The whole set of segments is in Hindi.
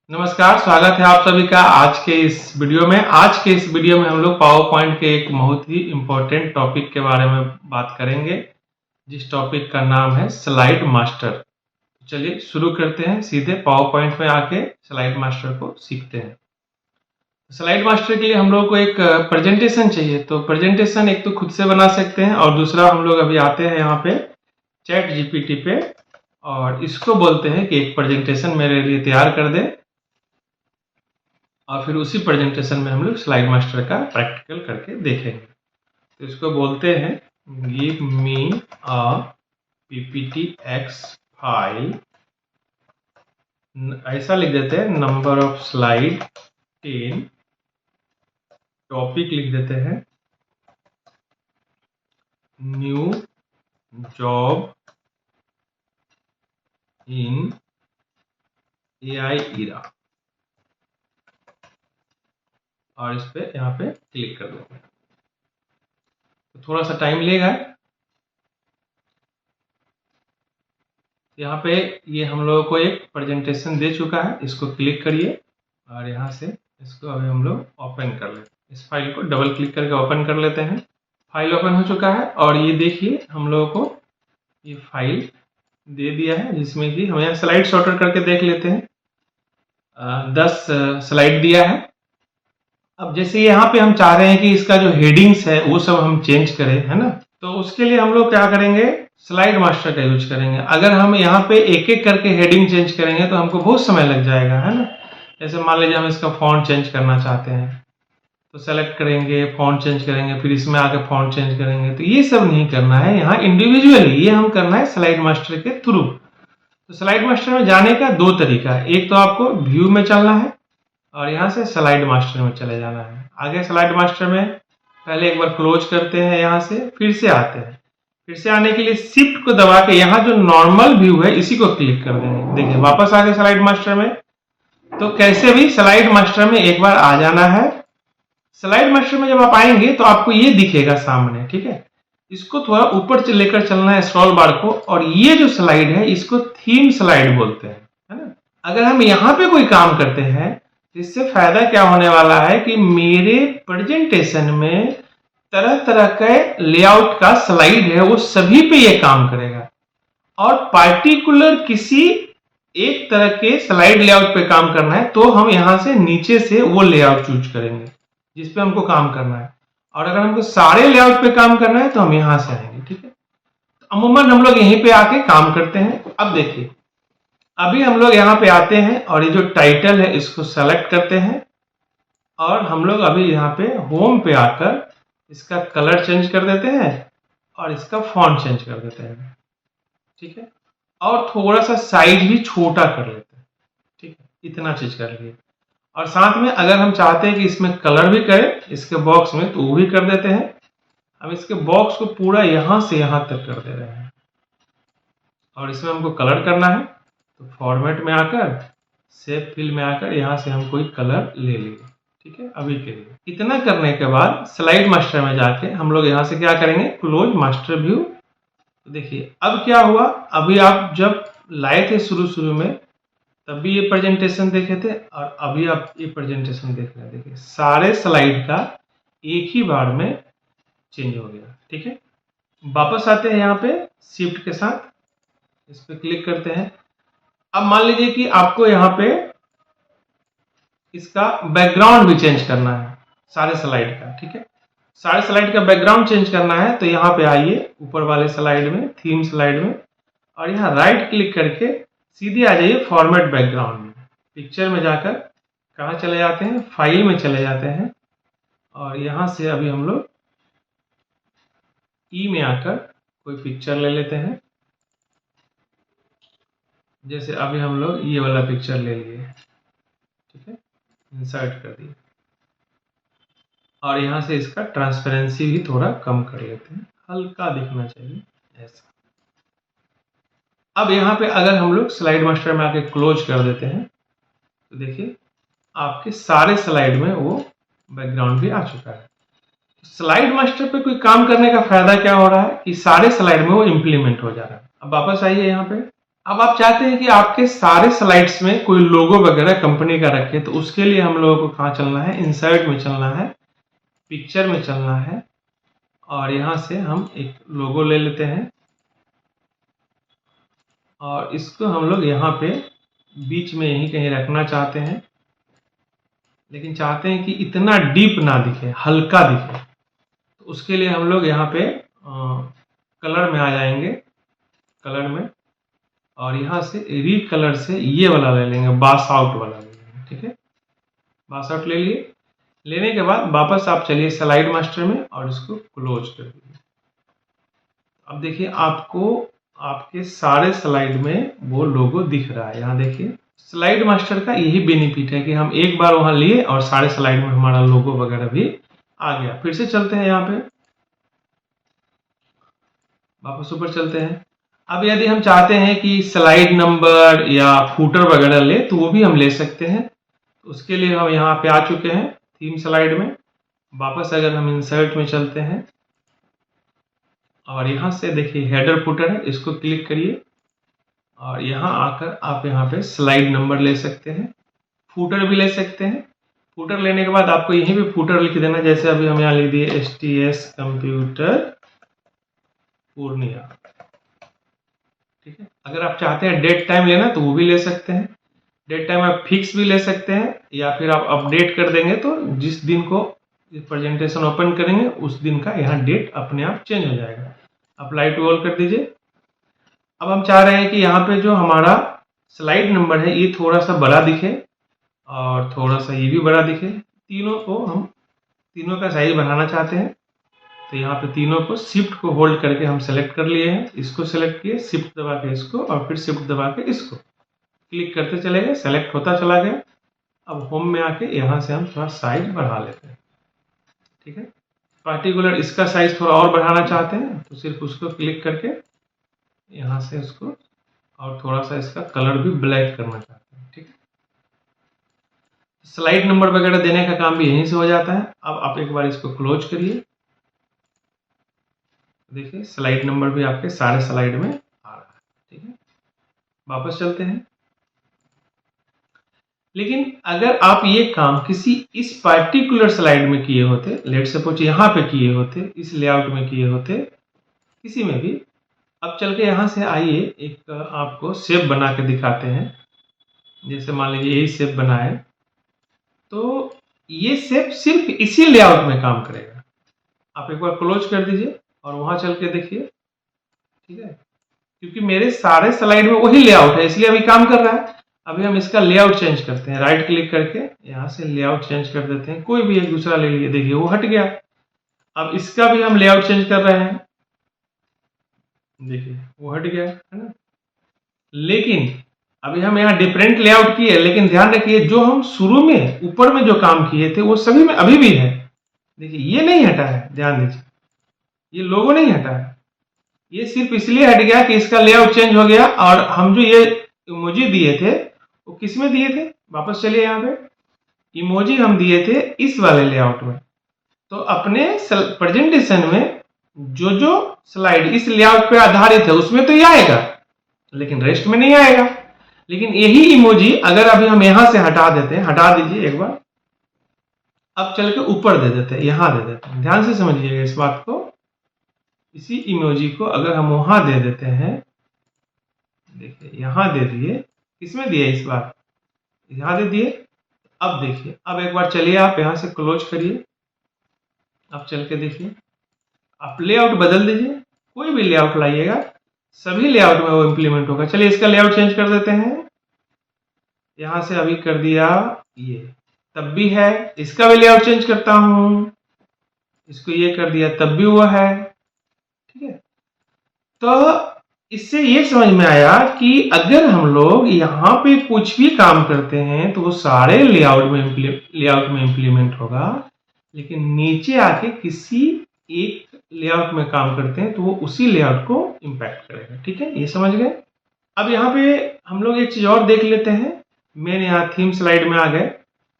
नमस्कार, स्वागत है आप सभी का आज के इस वीडियो में। हम लोग पावर पॉइंट के एक बहुत ही इम्पोर्टेंट टॉपिक के बारे में बात करेंगे, जिस टॉपिक का नाम है स्लाइड मास्टर। चलिए शुरू करते हैं, सीधे पावर पॉइंट में आके स्लाइड मास्टर को सीखते हैं। स्लाइड मास्टर के लिए हम लोग को एक प्रेजेंटेशन चाहिए, तो प्रेजेंटेशन एक तो खुद से बना सकते हैं और दूसरा हम लोग अभी आते हैं यहाँ पे चैट जीपीटी पे और इसको बोलते हैं कि एक प्रेजेंटेशन मेरे लिए तैयार कर दे, और फिर उसी प्रेजेंटेशन में हम लोग स्लाइड मास्टर का प्रैक्टिकल करके देखेंगे। तो इसको बोलते हैं give me a PPT x file, ऐसा लिख देते हैं, नंबर ऑफ स्लाइड 10, टॉपिक लिख देते हैं न्यू जॉब इन एआई इरा, और इस पे यहाँ पे क्लिक कर देते हैं। तो थोड़ा सा टाइम लेगा। यहाँ पे ये हम लोगों को एक प्रेजेंटेशन दे चुका है, इसको क्लिक करिए और यहाँ से इसको अभी हम लोग ओपन कर लेते हैं। इस फाइल को डबल क्लिक करके ओपन कर लेते हैं। फाइल ओपन हो चुका है और ये देखिए हम लोगों को ये फाइल दे दिया है, जिसमें कि हम यहाँ स्लाइड सॉर्टर करके देख लेते हैं। 10 स्लाइड दिया है। अब जैसे यहाँ पे हम चाह रहे हैं कि इसका जो हेडिंग्स है वो सब हम चेंज करें, है ना, तो उसके लिए हम लोग क्या करेंगे, स्लाइड मास्टर का यूज करेंगे। अगर हम यहाँ पे एक एक करके हेडिंग चेंज करेंगे तो हमको बहुत समय लग जाएगा, है ना। जैसे मान लीजिए हम इसका फॉन्ट चेंज करना चाहते हैं, तो सेलेक्ट करेंगे, फॉन्ट चेंज करेंगे, फिर इसमें आके फॉन्ट चेंज करेंगे। तो ये सब नहीं करना है यहाँ इंडिविजुअली, ये हम करना है स्लाइड मास्टर के थ्रू। तो स्लाइड मास्टर में जाने का दो तरीका है, एक तो आपको व्यू में चलना है और यहाँ से स्लाइड मास्टर में चले जाना है। आगे स्लाइड मास्टर में पहले एक बार क्लोज करते हैं, यहाँ से फिर से आते हैं। फिर से आने के लिए शिफ्ट को दबा के यहाँ जो नॉर्मल व्यू है इसी को क्लिक कर देंगे। देखिए वापस आ गए स्लाइड मास्टर में। तो कैसे भी स्लाइड मास्टर में एक बार आ जाना है। स्लाइड मास्टर में जब आप आएंगे तो आपको ये दिखेगा सामने, ठीक है। इसको थोड़ा ऊपर से लेकर चलना है स्क्रॉल बार को, और ये जो स्लाइड है इसको थीम स्लाइड बोलते हैं, है ना। अगर हम यहाँ पे कोई काम करते हैं तो इससे फायदा क्या होने वाला है कि मेरे प्रेजेंटेशन में तरह तरह के लेआउट का स्लाइड है वो सभी पे ये काम करेगा, और पार्टिकुलर किसी एक तरह के स्लाइड लेआउट पे काम करना है तो हम यहाँ से नीचे से वो लेआउट चूज करेंगे जिस पे हमको काम करना है, और अगर हमको सारे लेआउट पे काम करना है तो हम यहाँ से आएंगे, ठीक है। तो अमूमन हम लोग यहीं पे आके काम करते हैं। अब देखिए अभी हम लोग यहाँ पे आते हैं और ये जो टाइटल है इसको सेलेक्ट करते हैं, और हम लोग अभी यहाँ पे होम पे आकर इसका कलर चेंज कर देते हैं और इसका फॉन्ट चेंज कर देते हैं, ठीक है। और थोड़ा सा साइज भी छोटा कर लेते हैं, ठीक है। इतना चीज कर लिए, और साथ में अगर हम चाहते हैं कि इसमें कलर भी करें इसके बॉक्स में तो वो भी कर देते हैं। हम इसके बॉक्स को पूरा यहाँ से यहाँ तक कर दे रहे हैं, और इसमें हमको कलर करना है तो फॉर्मेट में आकर सेव फिल में आकर यहाँ से हम कोई कलर ले लिए, ठीक है। अभी के लिए इतना करने के बाद स्लाइड मास्टर में जाके हम लोग यहाँ से क्या करेंगे, क्लोज मास्टर व्यू। तो देखिए अब क्या हुआ, अभी आप जब लाए थे शुरू में तब भी ये प्रेजेंटेशन देखे थे, और अभी आप ये प्रेजेंटेशन देख रहे हैं। देखिए सारे स्लाइड का एक ही बार में चेंज हो गया, ठीक है। वापस आते हैं यहाँ पे शिफ्ट के साथ, इस पे क्लिक करते हैं। अब मान लीजिए कि आपको यहाँ पे इसका बैकग्राउंड भी चेंज करना है सारे स्लाइड का, ठीक है। सारे स्लाइड का बैकग्राउंड चेंज करना है तो यहाँ पे आइए ऊपर वाले स्लाइड में, थीम स्लाइड में, और यहाँ राइट क्लिक करके सीधे आ जाइए फॉर्मेट बैकग्राउंड में। पिक्चर में जाकर कहाँ चले जाते हैं, फाइल में चले जाते हैं, और यहाँ से अभी हम लोग ई में आकर कोई पिक्चर ले लेते हैं। जैसे अभी हम लोग ये वाला पिक्चर ले लिए, ठीक है, इंसर्ट कर दिए, और यहाँ से इसका ट्रांसपेरेंसी भी थोड़ा कम कर लेते हैं, हल्का दिखना चाहिए ऐसा। अब यहाँ पे अगर हम लोग स्लाइड मास्टर में आके क्लोज कर देते हैं तो देखिए आपके सारे स्लाइड में वो बैकग्राउंड भी आ चुका है। स्लाइड मास्टर पे कोई काम करने का फायदा क्या हो रहा है कि सारे स्लाइड में वो इम्प्लीमेंट हो जा रहा है। अब वापस आइए यहाँ पे अब आप चाहते हैं कि आपके सारे स्लाइड्स में कोई लोगो वगैरह कंपनी का रखे, तो उसके लिए हम लोगों को कहाँ चलना है, इंसर्ट में चलना है, पिक्चर में चलना है, और यहाँ से हम एक लोगो ले लेते हैं और इसको हम लोग यहाँ पे बीच में यहीं कहीं रखना चाहते हैं, लेकिन चाहते हैं कि इतना डीप ना दिखे, हल्का दिखे। तो उसके लिए हम लोग यहाँ पे कलर में आ जाएंगे, कलर में, और यहाँ से रीकलर से ये वाला ले लेंगे, बास आउट वाला ले लेंगे। ठीक है, बास आउट ले लिए। लेने के बाद वापस आप चलिए स्लाइड मास्टर में और इसको क्लोज कर दीजिए। अब देखिए आपको आपके सारे स्लाइड में वो लोगो दिख रहा है। यहाँ देखिए स्लाइड मास्टर का यही बेनिफिट है कि हम एक बार वहां लिए और सारे स्लाइड में हमारा लोगो वगैरह भी आ गया। फिर से चलते हैं, यहाँ पे वापस ऊपर चलते हैं। अब यदि हम चाहते हैं कि स्लाइड नंबर या फूटर वगैरह ले, तो वो भी हम ले सकते हैं। उसके लिए हम यहाँ पे आ चुके हैं थीम स्लाइड में। वापस अगर हम इंसर्ट में चलते हैं और यहाँ से देखिए हेडर फुटर है, इसको क्लिक करिए और यहाँ आकर आप यहाँ पे स्लाइड नंबर ले सकते हैं, फूटर भी ले सकते हैं। फूटर लेने के बाद आपको यहीं पे फूटर लिख देना, जैसे अभी हम यहाँ लिख दिए STS कंप्यूटर पूर्णिया। ठीक है, अगर आप चाहते हैं डेट टाइम लेना तो वो भी ले सकते हैं। डेट टाइम आप फिक्स भी ले सकते हैं या फिर आप अपडेट कर देंगे, तो जिस दिन को प्रेजेंटेशन ओपन करेंगे उस दिन का यहाँ डेट अपने आप चेंज हो जाएगा। अप्लाई टू ऑल कर दीजिए। अब हम चाह रहे हैं कि यहाँ पे जो हमारा स्लाइड नंबर है ये थोड़ा सा बड़ा दिखे और थोड़ा सा ये भी बड़ा दिखे। तीनों को हम तीनों का साइज बढ़ाना चाहते हैं, तो यहाँ पे तीनों को शिफ्ट को होल्ड करके हम सेलेक्ट कर लिए हैं। इसको सेलेक्ट किए, शिफ्ट दबा के इसको और फिर शिफ्ट दबा के इसको क्लिक करते चले गए, सेलेक्ट होता चला गया। अब होम में आके यहाँ से हम थोड़ा साइज बढ़ा लेते हैं। ठीक है, पार्टिकुलर इसका साइज थोड़ा और बढ़ाना चाहते हैं तो सिर्फ उसको क्लिक करके यहाँ से उसको, और थोड़ा सा इसका कलर भी ब्लैक करना चाहते हैं। ठीक है, स्लाइड नंबर वगैरह देने का काम भी यहीं से हो जाता है। अब आप एक बार इसको क्लोज करिए, देखिए स्लाइड नंबर भी आपके सारे स्लाइड में आ रहा है। ठीक है, वापस चलते हैं। लेकिन अगर आप ये काम किसी इस पार्टिकुलर स्लाइड में किए होते, लेट सपोज यहाँ पे किए होते, इस लेआउट में किए होते, किसी में भी, अब चल के यहाँ से आइए एक आपको शेप बना के दिखाते हैं। जैसे मान लीजिए यही शेप बनाए, तो ये शेप सिर्फ इसी लेआउट में काम करेगा। आप एक बार क्लोज कर दीजिए और वहां चल के देखिए। ठीक है, क्योंकि मेरे सारे स्लाइड में वही लेआउट है इसलिए अभी काम कर रहा है। अभी हम इसका लेआउट चेंज करते हैं, राइट क्लिक करके यहाँ से लेआउट चेंज कर देते हैं। कोई भी एक दूसरा ले लिए, देखिए वो हट गया। अब इसका भी हम लेआउट चेंज कर रहे हैं, देखिए वो हट गया, है ना। लेकिन अभी हम यहाँ डिफरेंट लेआउट किए, लेकिन ध्यान रखिए जो हम शुरू में ऊपर में जो काम किए थे वो सभी में अभी भी है। देखिए ये नहीं हटा है, ध्यान दीजिए, ये लोगो नहीं हटा है। ये सिर्फ इसलिए हट गया कि इसका लेआउट चेंज हो गया। और हम जो ये इमोजी दिए थे वो किस में दिए थे, वापस चलिए यहाँ पे, इमोजी हम दिए थे इस वाले लेआउट में। तो अपने प्रेजेंटेशन में जो जो स्लाइड इस लेआउट पे आधारित है उसमें तो ये आएगा, लेकिन रेस्ट में नहीं आएगा। लेकिन यही इमोजी अगर अभी हम यहां से हटा देते हैं, हटा दीजिए एक बार, अब चल के ऊपर दे देते हैं, यहां दे देते हैं। ध्यान से समझिएगा इस बात को। इसी इमोजी को अगर हम वहां दे देते हैं, देखिए यहां दे दिए, किसमें दिए इस बार, यहां दे दिए। अब देखिए, अब एक बार चलिए आप यहां से क्लोज करिए, अब चल के देखिए, आप लेआउट बदल दीजिए, कोई भी लेआउट लाइएगा, सभी लेआउट में वो इंप्लीमेंट होगा। चलिए इसका लेआउट चेंज कर देते हैं, यहां से अभी कर दिया ये, तब भी है। इसका भी लेआउट चेंज करता हूं, इसको ये कर दिया, तब भी वो है। ठीक है, तो इससे ये समझ में आया कि अगर हम लोग यहाँ पे कुछ भी काम करते हैं तो वो सारे लेआउट में इंप्लीमेंट होगा, लेकिन नीचे आके किसी एक लेआउट में काम करते हैं तो वो उसी लेआउट को इम्पैक्ट करेगा। ठीक है, ये समझ गए। अब यहाँ पे हम लोग एक चीज और देख लेते हैं। मैंने यहाँ थीम स्लाइड में आ गए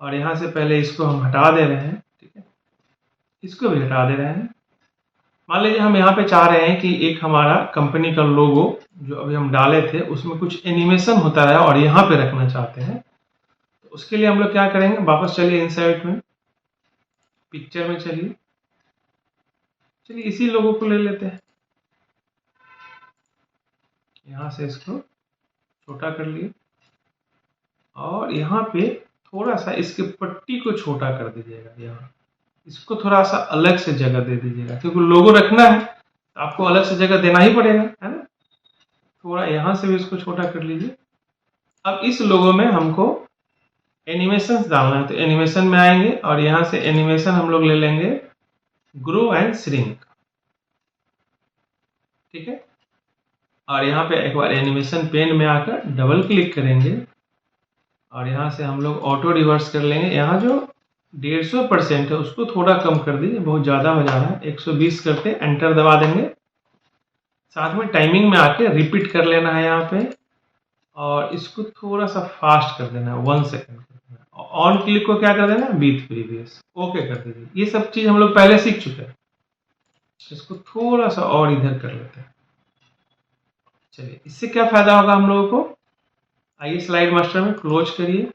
और यहाँ से पहले इसको हम हटा दे रहे हैं। ठीक है, इसको भी हटा दे रहे हैं। मान लीजिए हम यहाँ पे चाह रहे हैं कि एक हमारा कंपनी का लोगो जो अभी हम डाले थे उसमें कुछ एनिमेशन होता है और यहाँ पे रखना चाहते हैं। तो उसके लिए हम लोग क्या करेंगे, वापस चलिए इंसर्ट में, पिक्चर में चलिए इसी लोगो को ले लेते हैं, यहाँ से इसको छोटा कर लिए और यहाँ पे थोड़ा सा इसके पट्टी को छोटा कर दीजिएगा, यहाँ इसको थोड़ा सा अलग से जगह दे दीजिएगा, क्योंकि लोगो रखना है तो आपको अलग से जगह देना ही पड़ेगा, है ना। थोड़ा यहाँ से भी इसको छोटा कर लीजिए। अब इस लोगो में हमको एनिमेशन डालना है, तो एनिमेशन में आएंगे और यहाँ से एनिमेशन हम लोग ले लेंगे ग्रो एंड श्रिंक, ठीक है। और यहाँ पे एक बार एनिमेशन पेन में आकर डबल क्लिक करेंगे और यहाँ से हम लोग ऑटो रिवर्स कर लेंगे। यहाँ जो 150% है उसको थोड़ा कम कर दीजिए, बहुत ज़्यादा हो जा रहा है, 120 करके एंटर दबा देंगे। साथ में टाइमिंग में आके रिपीट कर लेना है यहाँ पे और इसको थोड़ा सा फास्ट कर देना है, 1 सेकेंड कर देना है। ऑन क्लिक को क्या कर देना है, विथ प्रीवियस, ओके कर दीजिए। ये सब चीज़ हम लोग पहले सीख चुके हैं, इसको थोड़ा सा और इधर कर लेते हैं। चलिए, इससे क्या फायदा होगा हम लोगों को, आइए स्लाइड मास्टर में क्लोज करिए।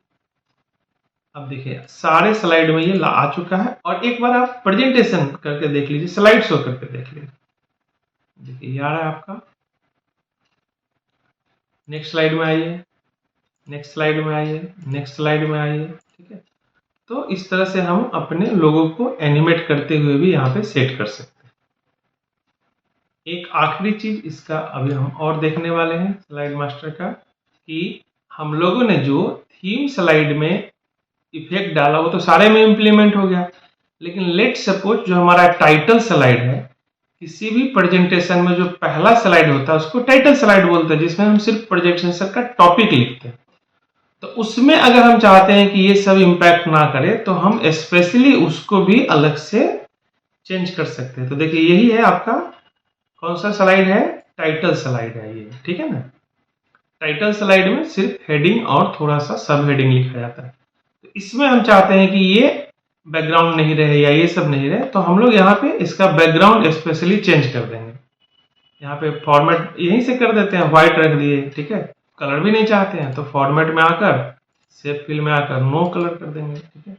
अब देखिए सारे स्लाइड में ये आ चुका है और एक बार आप प्रेजेंटेशन करके देख लीजिए, स्लाइड शो करके देख लीजिए। देखिए ये आ रहा है आपका। नेक्स्ट स्लाइड में आइए, नेक्स्ट स्लाइड में आइए, नेक्स्ट स्लाइड में आइए, ठीक है। तो इस तरह से हम अपने लोगों को एनिमेट करते हुए भी यहाँ पे सेट कर सकते हैं। एक आखिरी चीज इसका अभी हम और देखने वाले हैं स्लाइड मास्टर का, कि हम लोगों ने जो थीम स्लाइड में इफेक्ट डाला वो तो सारे में इम्प्लीमेंट हो गया, लेकिन लेट सपोज जो हमारा टाइटल स्लाइड है, किसी भी प्रेजेंटेशन में जो पहला स्लाइड होता है उसको टाइटल स्लाइड बोलते हैं, जिसमें हम सिर्फ प्रेजेंटेशन का टॉपिक लिखते हैं। तो उसमें अगर हम चाहते हैं कि ये सब इम्पैक्ट ना करे तो हम स्पेशली उसको भी अलग से चेंज कर सकते हैं। तो देखिए यही है आपका कौन सा स्लाइड है, टाइटल स्लाइड है ये, ठीक है ना। टाइटल स्लाइड में सिर्फ हेडिंग और थोड़ा सा सब हेडिंग लिखा जाता है। तो इसमें हम चाहते हैं कि ये बैकग्राउंड नहीं रहे या ये सब नहीं रहे, तो हम लोग यहाँ पे इसका बैकग्राउंड स्पेशली चेंज कर देंगे। यहाँ पे फॉर्मेट यहीं से कर देते हैं, व्हाइट रख दिए, ठीक है। कलर भी नहीं चाहते हैं तो फॉर्मेट में आकर शेप फिल में आकर नो कलर कर देंगे, ठीक है।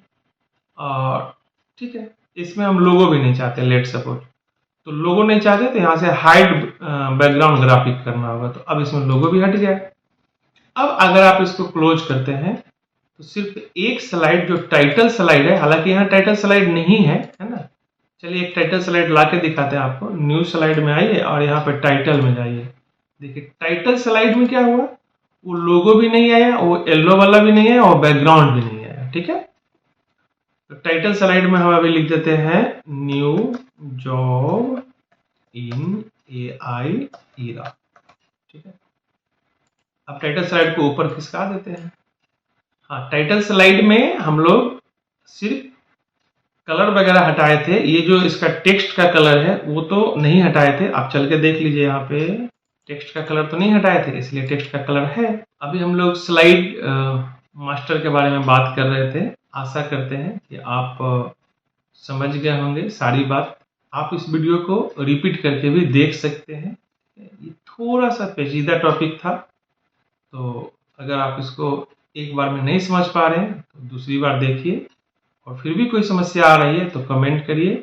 और ठीक है, इसमें हम लोगो भी नहीं चाहते, लेट सपोज तो लोगो नहीं चाहते तो यहाँ से हाइड बैकग्राउंड ग्राफिक करना होगा, तो अब इसमें लोगो भी हट गया। अब अगर आप इसको क्लोज करते हैं तो सिर्फ एक स्लाइड जो टाइटल स्लाइड है, हालांकि यहाँ टाइटल स्लाइड नहीं है, है ना। चलिए एक टाइटल स्लाइड ला के दिखाते हैं आपको। न्यू स्लाइड में आइए और यहाँ पे टाइटल में जाइए। देखिए टाइटल स्लाइड में क्या हुआ, वो लोगो भी नहीं आया, वो येलो वाला भी नहीं आया और बैकग्राउंड भी नहीं आया, ठीक है। तो टाइटल स्लाइड में हम अभी लिख देते हैं new job in AI era, ठीक है। अब टाइटल स्लाइड को ऊपर खिसका देते हैं। हाँ, टाइटल स्लाइड में हम लोग सिर्फ कलर वगैरह हटाए थे, ये जो इसका टेक्स्ट का कलर है वो तो नहीं हटाए थे। आप चल के देख लीजिए, यहाँ पे टेक्स्ट का कलर तो नहीं हटाए थे, इसलिए टेक्स्ट का कलर है। अभी हम लोग स्लाइड मास्टर के बारे में बात कर रहे थे। आशा करते हैं कि आप समझ गए होंगे सारी बात। आप इस वीडियो को रिपीट करके भी देख सकते हैं। ये थोड़ा सा पेचीदा टॉपिक था, तो अगर आप इसको एक बार में नहीं समझ पा रहे हैं तो दूसरी बार देखिए, और फिर भी कोई समस्या आ रही है तो कमेंट करिए।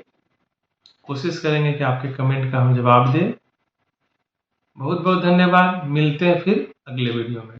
कोशिश करेंगे कि आपके कमेंट का हम जवाब दें। बहुत बहुत धन्यवाद, मिलते हैं फिर अगले वीडियो में।